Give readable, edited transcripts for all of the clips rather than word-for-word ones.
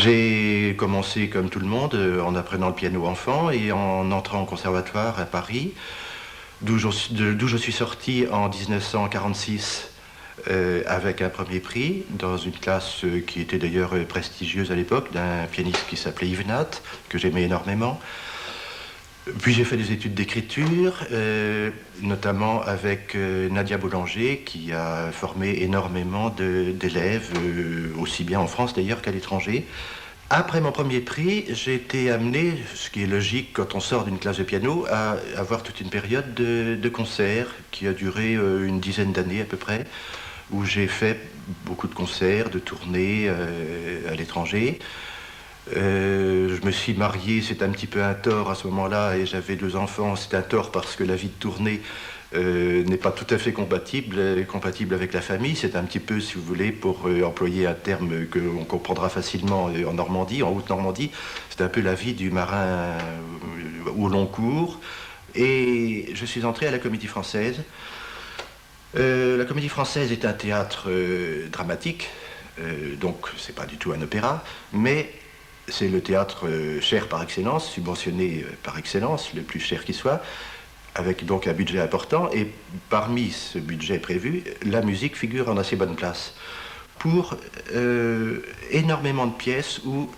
J'ai commencé comme tout le monde en apprenant le piano enfant et en entrant au conservatoire à Paris, d'où je suis sorti en 1946 avec un premier prix dans une classe qui était d'ailleurs prestigieuse à l'époque, d'un pianiste qui s'appelait Yves Nat, que j'aimais énormément. Puis j'ai fait des études d'écriture, notamment avec Nadia Boulanger, qui a formé énormément d'élèves, aussi bien en France d'ailleurs qu'à l'étranger. Après mon premier prix, j'ai été amené, ce qui est logique quand on sort d'une classe de piano, à avoir toute une période de concerts qui a duré une dizaine d'années à peu près, où j'ai fait beaucoup de concerts, de tournées à l'étranger. Je me suis marié, c'est un petit peu un tort à ce moment-là, et j'avais 2 enfants. C'est un tort parce que la vie de tournée n'est pas tout à fait compatible avec la famille. C'est un petit peu, si vous voulez, pour employer un terme qu'on comprendra facilement en Normandie, en Haute-Normandie, c'est un peu la vie du marin au long cours. Et je suis entré à la Comédie Française. La Comédie Française est un théâtre dramatique, donc c'est pas du tout un opéra, mais c'est le théâtre cher par excellence, subventionné par excellence, le plus cher qui soit, avec donc un budget important. Et parmi ce budget prévu, la musique figure en assez bonne place pour énormément de pièces où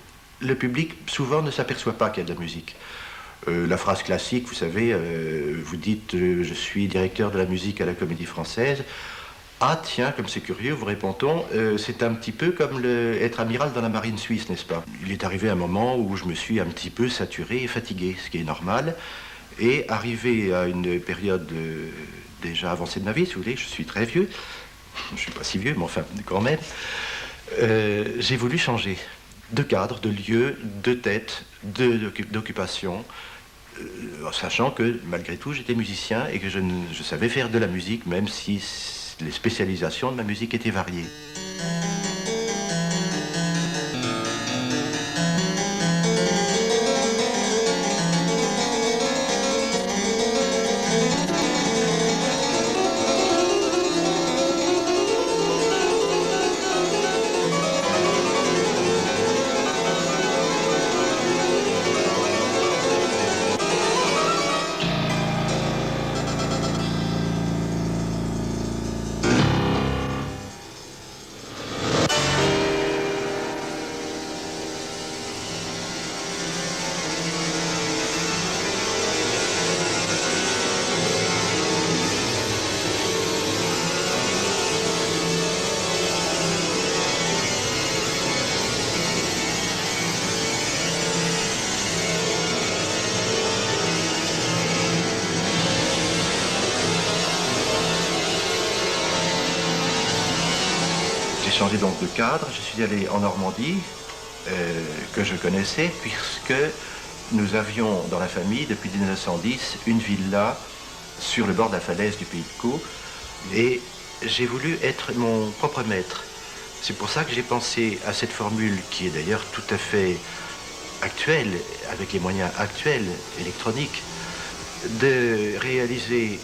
le public souvent ne s'aperçoit pas qu'il y a de la musique. La phrase classique, vous savez, vous dites je suis directeur de la musique à la Comédie Française. Ah tiens, comme c'est curieux, vous répond-on, c'est un petit peu comme être amiral dans la marine suisse, n'est-ce pas? Il est arrivé un moment où je me suis un petit peu saturé et fatigué, ce qui est normal. Et arrivé à une période déjà avancée de ma vie, si vous voulez, je suis très vieux, je ne suis pas si vieux, mais enfin quand même, j'ai voulu changer de cadre, de lieu, de tête, d'occupation, sachant que malgré tout j'étais musicien et que je savais faire de la musique, même si les spécialisations de ma musique étaient variées. J'ai changé donc de cadre, je suis allé en Normandie, que je connaissais, puisque nous avions dans la famille, depuis 1910, une villa sur le bord de la falaise du Pays de Caux, et j'ai voulu être mon propre maître. C'est pour ça que j'ai pensé à cette formule, qui est d'ailleurs tout à fait actuelle, avec les moyens actuels, électroniques, de réaliser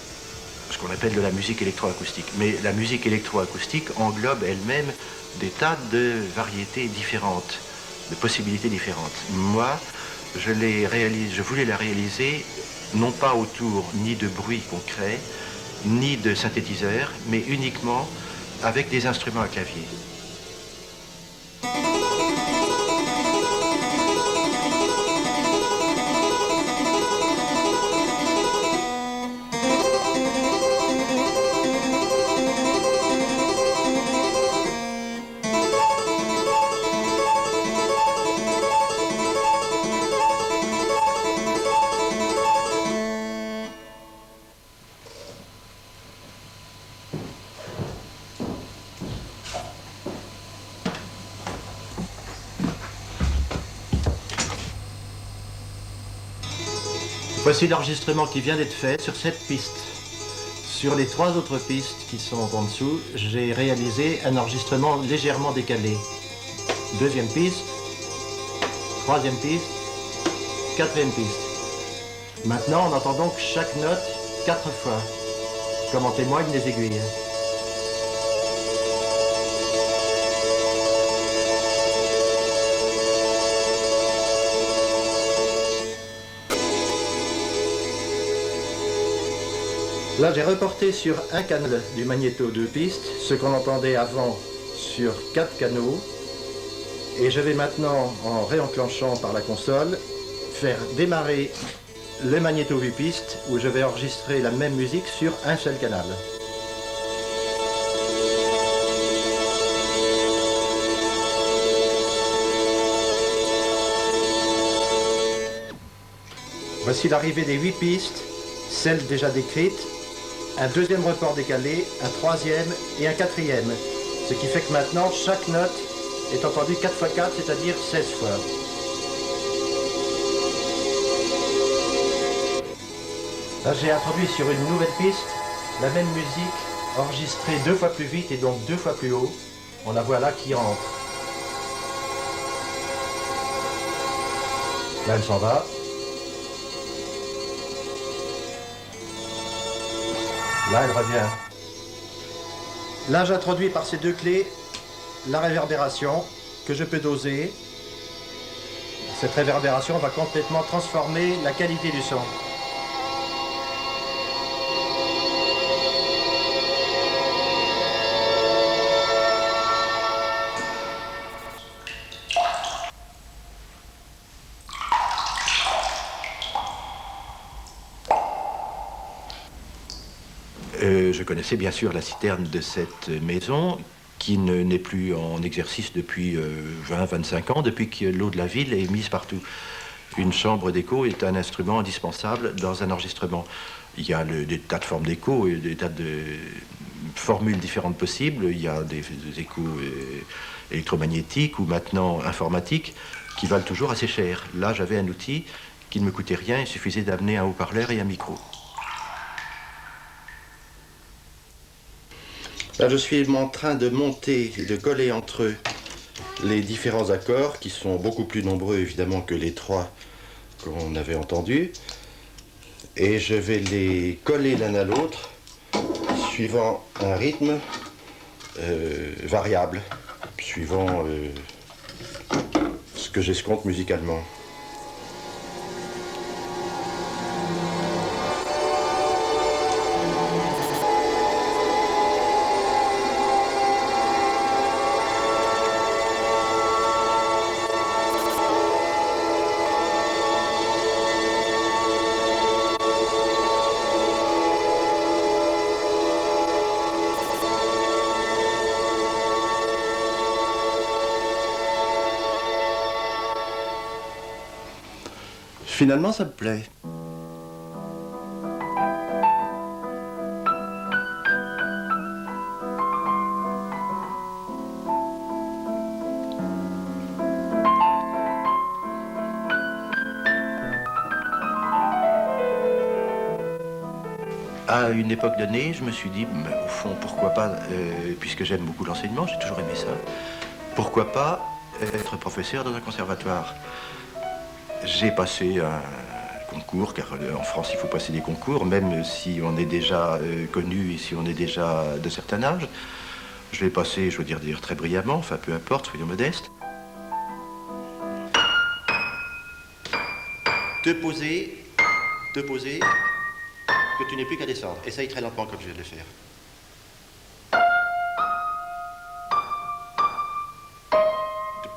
ce qu'on appelle de la musique électroacoustique. Mais la musique électroacoustique englobe elle-même des tas de variétés différentes, de possibilités différentes. Moi, je voulais la réaliser non pas autour ni de bruit concret, ni de synthétiseurs, mais uniquement avec des instruments à clavier. Voici l'enregistrement qui vient d'être fait sur cette piste. Sur les 3 autres pistes qui sont en dessous, j'ai réalisé un enregistrement légèrement décalé. 2e piste, 3e piste, 4e piste. Maintenant, on entend donc chaque note 4 fois, comme en témoignent les aiguilles. Là, j'ai reporté sur un canal du magnéto 2 pistes, ce qu'on entendait avant sur 4 canaux. Et je vais maintenant, en réenclenchant par la console, faire démarrer le magnéto 8 pistes où je vais enregistrer la même musique sur un seul canal. Voici l'arrivée des 8 pistes, celles déjà décrites, un deuxième report décalé, un troisième et un quatrième. Ce qui fait que maintenant, chaque note est entendue 4 x 4, c'est-à-dire 16 fois. Là, j'ai introduit sur une nouvelle piste la même musique enregistrée 2 fois plus vite et donc 2 fois plus haut. On la voit là qui rentre. Là, elle s'en va. Là, elle revient. Là, j'introduis par ces 2 clés la réverbération que je peux doser. Cette réverbération va complètement transformer la qualité du son. Je connaissais bien sûr la citerne de cette maison, qui n'est plus en exercice depuis 20-25 ans, depuis que l'eau de la ville est mise partout. Une chambre d'écho est un instrument indispensable dans un enregistrement. Il y a des tas de formes d'écho et des tas de formules différentes possibles. Il y a des échos électromagnétiques ou maintenant informatiques qui valent toujours assez cher. Là, j'avais un outil qui ne me coûtait rien, il suffisait d'amener un haut-parleur et un micro. Là, je suis en train de monter et de coller entre eux les différents accords, qui sont beaucoup plus nombreux évidemment que les 3 qu'on avait entendus. Et je vais les coller l'un à l'autre, suivant un rythme variable, suivant ce que j'escompte musicalement. Finalement, ça me plaît. À une époque donnée, je me suis dit, mais au fond, pourquoi pas, puisque j'aime beaucoup l'enseignement, j'ai toujours aimé ça, pourquoi pas être professeur dans un conservatoire. J'ai passé un concours, car en France, il faut passer des concours, même si on est déjà connu et si on est déjà de certain âge. Je l'ai passé, je veux dire très brillamment, enfin peu importe, soyons modestes. Te poser, que tu n'aies plus qu'à descendre. Essaye très lentement comme je viens de le faire.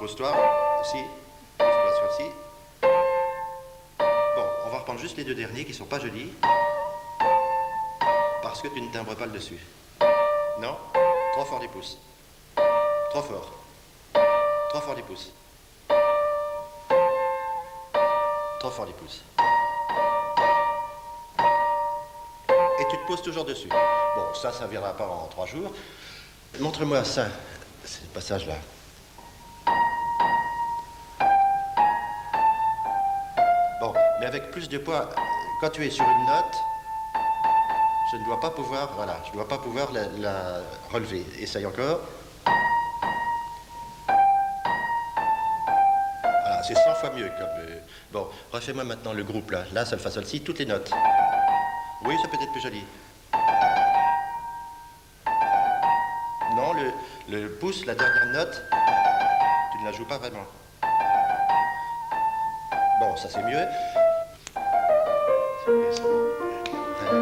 Pose-toi, ici, pose-toi sur ici. Bon, on va reprendre juste les 2 derniers qui sont pas jolis. Parce que tu ne timbres pas le dessus. Non, trop fort du pouce. Trop fort. Trop fort du pouce. Trop fort du pouce. Et tu te poses toujours dessus. Bon, ça ne viendra pas en 3 jours. Montre-moi ça, ce passage-là. Bon, mais avec plus de poids, quand tu es sur une note, je ne dois pas pouvoir, voilà, je ne dois pas pouvoir la relever. Essaye encore. Voilà, c'est 100 fois mieux comme... Bon, refais-moi maintenant le groupe là. Là, sol, fa, sol, si, toutes les notes. Oui, ça peut être plus joli. Non, le pouce, la dernière note, tu ne la joues pas vraiment. Bon, ça c'est mieux.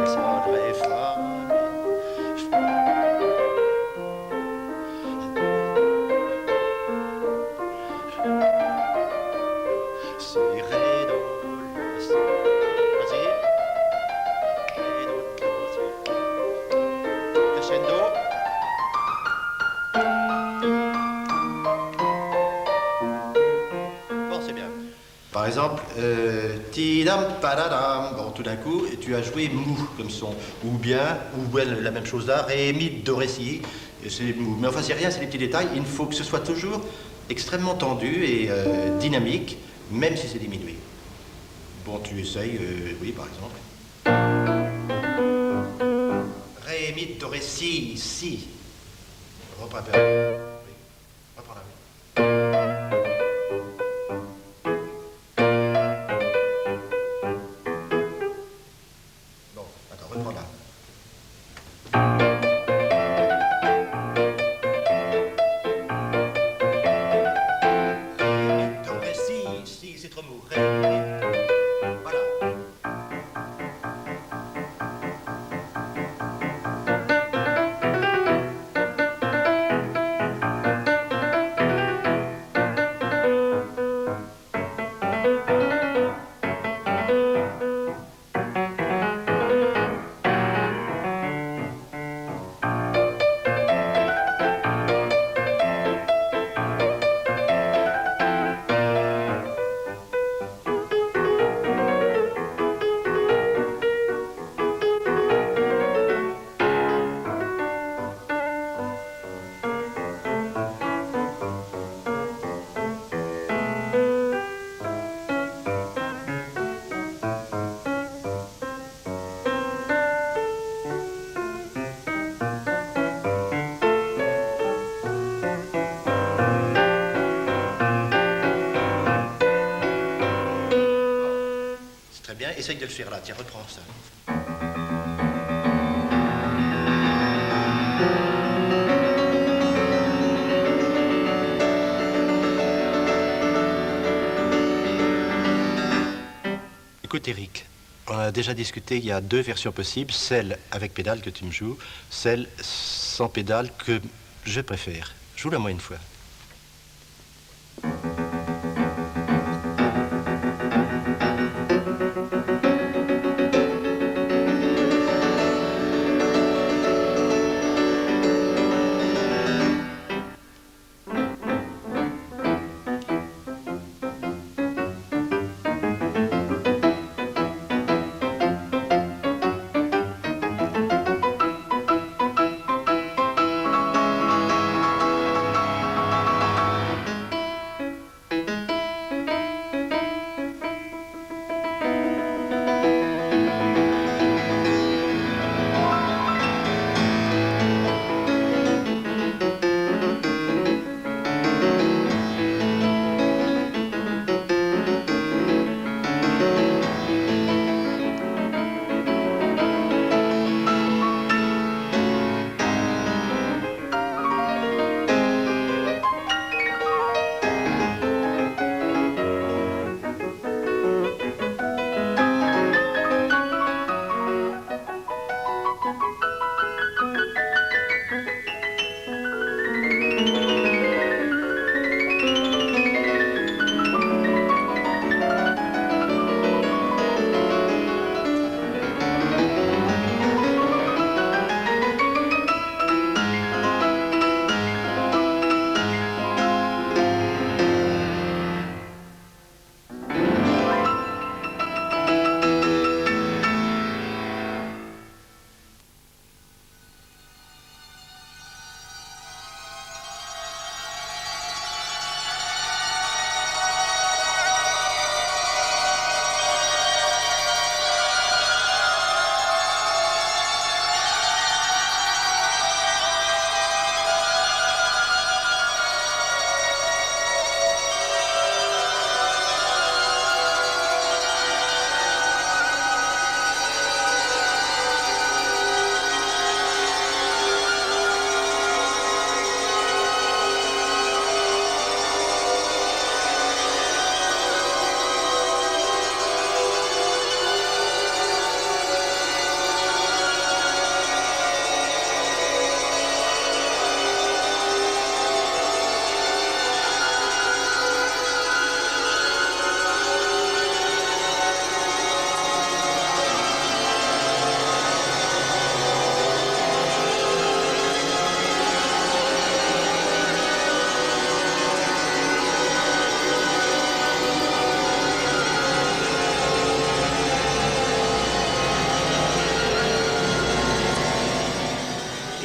sol, ré, fa. Si, ré, do, la, si. Vas-y. Ré, do, si. Crescendo. Bon, c'est bien. Par exemple, tidam, padadam. Bon, tout d'un coup, tu as joué mou comme son. Ou bien la même chose là, ré, mi, do, ré, si. Et c'est mou. Mais enfin, c'est rien, c'est des petits détails. Il faut que ce soit toujours extrêmement tendu et dynamique, même si c'est diminué. Bon, tu essayes, oui, par exemple. Ré, mi, do, ré, si, si. Reprends un peu. Oui. Reprends là. Bon, attends, reprends là. Ré, mi, do, ré, si, c'est trop mou. Ré, mi. Voilà. C'est très bien, essaye de le faire là, tiens, reprends ça. Écoute Eric, on a déjà discuté, il y a deux versions possibles, celle avec pédale que tu me joues, celle sans pédale que je préfère. Joue-la moi une fois.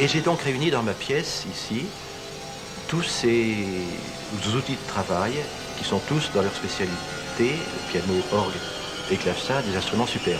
Et j'ai donc réuni dans ma pièce, ici, tous ces outils de travail qui sont tous dans leur spécialité, le piano, orgue et clavecin, des instruments superbes.